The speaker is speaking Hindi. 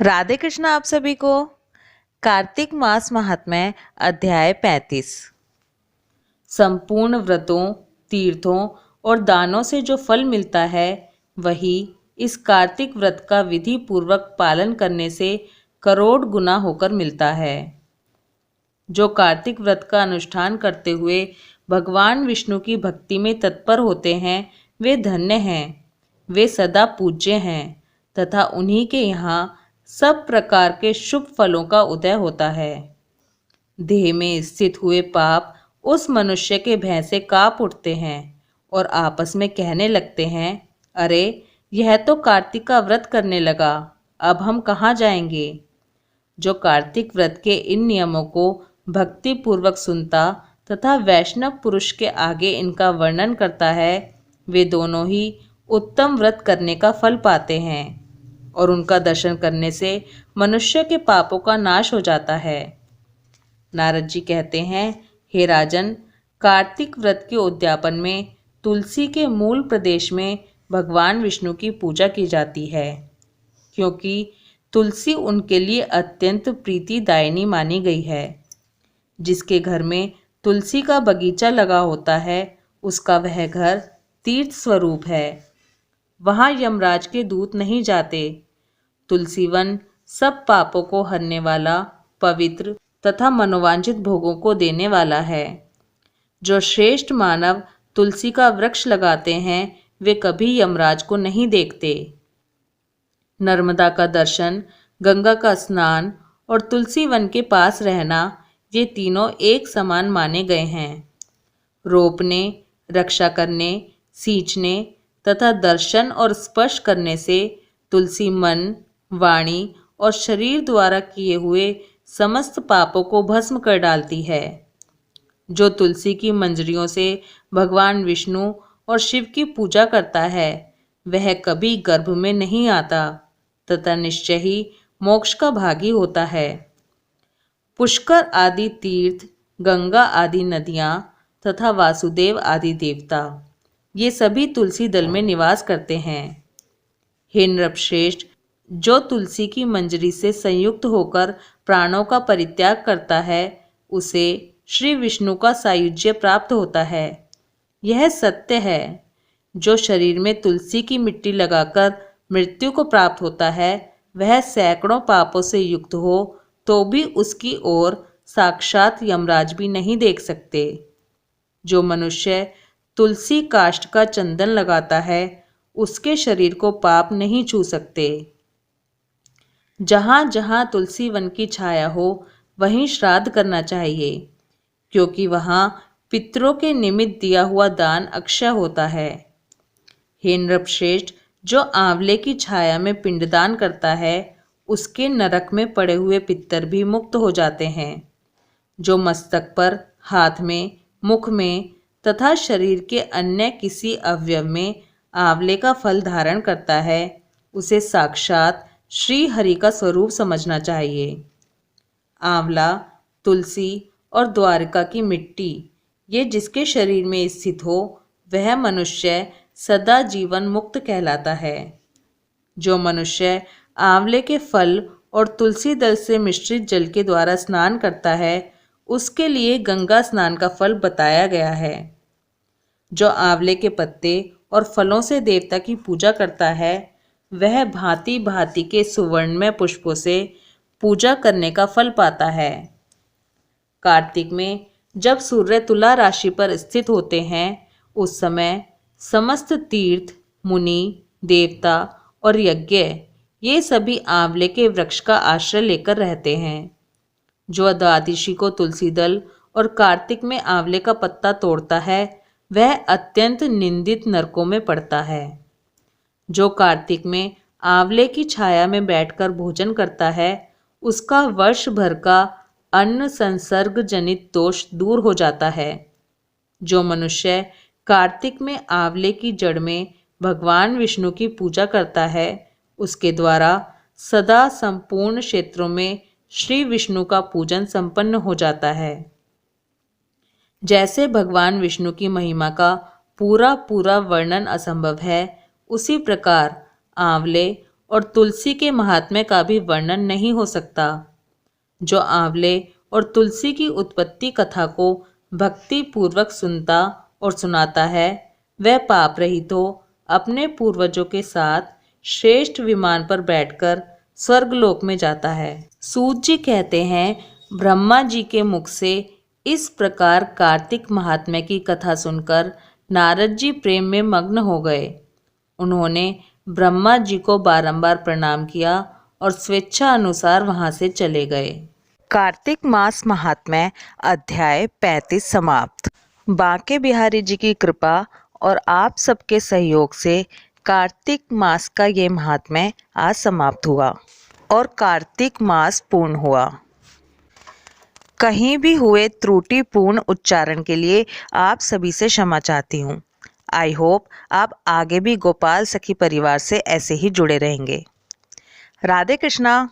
राधे कृष्णा आप सभी को। कार्तिक मास महात्म्य अध्याय 35। संपूर्ण व्रतों, तीर्थों और दानों से जो फल मिलता है वही इस कार्तिक व्रत का विधि पूर्वक पालन करने से करोड़ गुना होकर मिलता है। जो कार्तिक व्रत का अनुष्ठान करते हुए भगवान विष्णु की भक्ति में तत्पर होते हैं वे धन्य हैं, वे सदा पूज्य हैं तथा उन्हीं के यहाँ सब प्रकार के शुभ फलों का उदय होता है। देह में स्थित हुए पाप उस मनुष्य के भय से कांप उठते हैं और आपस में कहने लगते हैं, अरे यह तो कार्तिक का व्रत करने लगा, अब हम कहाँ जाएंगे। जो कार्तिक व्रत के इन नियमों को भक्ति पूर्वक सुनता तथा वैष्णव पुरुष के आगे इनका वर्णन करता है वे दोनों ही उत्तम व्रत करने का फल पाते हैं और उनका दर्शन करने से मनुष्य के पापों का नाश हो जाता है। नारद जी कहते हैं, हे राजन, कार्तिक व्रत के उद्यापन में तुलसी के मूल प्रदेश में भगवान विष्णु की पूजा की जाती है, क्योंकि तुलसी उनके लिए अत्यंत प्रीतिदायिनी मानी गई है। जिसके घर में तुलसी का बगीचा लगा होता है उसका वह घर तीर्थ स्वरूप है। वहाँ यमराज के दूत नहीं जाते। तुलसी वन सब पापों को हरने वाला, पवित्र तथा मनोवांछित भोगों को देने वाला है। जो श्रेष्ठ मानव तुलसी का वृक्ष लगाते हैं वे कभी यमराज को नहीं देखते। नर्मदा का दर्शन, गंगा का स्नान और तुलसी वन के पास रहना, ये तीनों एक समान माने गए हैं। रोपने, रक्षा करने, सींचने तथा दर्शन और स्पर्श करने से तुलसी मन, वाणी और शरीर द्वारा किए हुए समस्त पापों को भस्म कर डालती है। जो तुलसी की मंजरियों से भगवान विष्णु और शिव की पूजा करता है वह कभी गर्भ में नहीं आता तथा निश्चय ही मोक्ष का भागी होता है। पुष्कर आदि तीर्थ, गंगा आदि नदियाँ तथा वासुदेव आदि देवता, ये सभी तुलसी दल में निवास करते हैं। हे नृपश्रेष्ठ, जो तुलसी की मंजरी से संयुक्त होकर प्राणों का परित्याग करता है उसे श्री विष्णु का सायुज्य प्राप्त होता है। यह सत्य है। जो शरीर में तुलसी की मिट्टी लगाकर मृत्यु को प्राप्त होता है वह सैकड़ों पापों से युक्त हो तो भी उसकी ओर साक्षात यमराज भी नहीं देख सकते। जो मनुष्य तुलसी काष्ठ का चंदन लगाता है उसके शरीर को पाप नहीं छू सकते। जहाँ जहाँ तुलसी वन की छाया हो वहीं श्राद्ध करना चाहिए, क्योंकि वहाँ पितरों के निमित्त दिया हुआ दान अक्षय होता है। हे नृपश्रेष्ठ, जो आंवले की छाया में पिंडदान करता है उसके नरक में पड़े हुए पितर भी मुक्त हो जाते हैं। जो मस्तक पर, हाथ में, मुख में तथा शरीर के अन्य किसी अवयव में आंवले का फल धारण करता है उसे साक्षात श्री हरि का स्वरूप समझना चाहिए। आंवला, तुलसी और द्वारका की मिट्टी, ये जिसके शरीर में स्थित हो वह मनुष्य सदा जीवन मुक्त कहलाता है। जो मनुष्य आंवले के फल और तुलसी दल से मिश्रित जल के द्वारा स्नान करता है उसके लिए गंगा स्नान का फल बताया गया है। जो आंवले के पत्ते और फलों से देवता की पूजा करता है वह भांति भांति के सुवर्णमय पुष्पों से पूजा करने का फल पाता है। कार्तिक में जब सूर्य तुला राशि पर स्थित होते हैं उस समय समस्त तीर्थ, मुनि, देवता और यज्ञ, ये सभी आंवले के वृक्ष का आश्रय लेकर रहते हैं। जो द्वादशी को तुलसी दल और कार्तिक में आंवले का पत्ता तोड़ता है वह अत्यंत निंदित नरकों में पड़ता है। जो कार्तिक में आंवले की छाया में बैठकर भोजन करता है उसका वर्ष भर का अन्न संसर्ग जनित दोष दूर हो जाता है। जो मनुष्य कार्तिक में आंवले की जड़ में भगवान विष्णु की पूजा करता है उसके द्वारा सदा संपूर्ण क्षेत्रों में श्री विष्णु का पूजन संपन्न हो जाता है। जैसे भगवान विष्णु की महिमा का पूरा पूरा वर्णन असंभव है, उसी प्रकार आंवले और तुलसी के महात्म्य का भी वर्णन नहीं हो सकता। जो आंवले और तुलसी की उत्पत्ति कथा को भक्ति पूर्वक सुनता और सुनाता है, वह पाप रहित हो अपने पूर्वजों के साथ श्रेष्ठ विमान पर बैठकर स्वर्गलोक में जाता है। सूत जी कहते हैं, ब्रह्मा जी के मुख से इस प्रकार कार्तिक महात्म्य की कथा सुनकर नारद जी प्रेम में मग्न हो गए। उन्होंने ब्रह्मा जी को बारंबार प्रणाम किया और स्वेच्छा अनुसार वहां से चले गए। कार्तिक मास महात्म्य अध्याय 35 समाप्त। बांके बिहारी जी की कृपा और आप सबके सहयोग से कार्तिक मास का ये महात्म्य आज समाप्त हुआ और कार्तिक मास पूर्ण हुआ। कहीं भी हुए त्रुटिपूर्ण उच्चारण के लिए आप सभी से क्षमा चाहती हूँ। आई होप आप आगे भी गोपाल सखी परिवार से ऐसे ही जुड़े रहेंगे। राधे कृष्णा।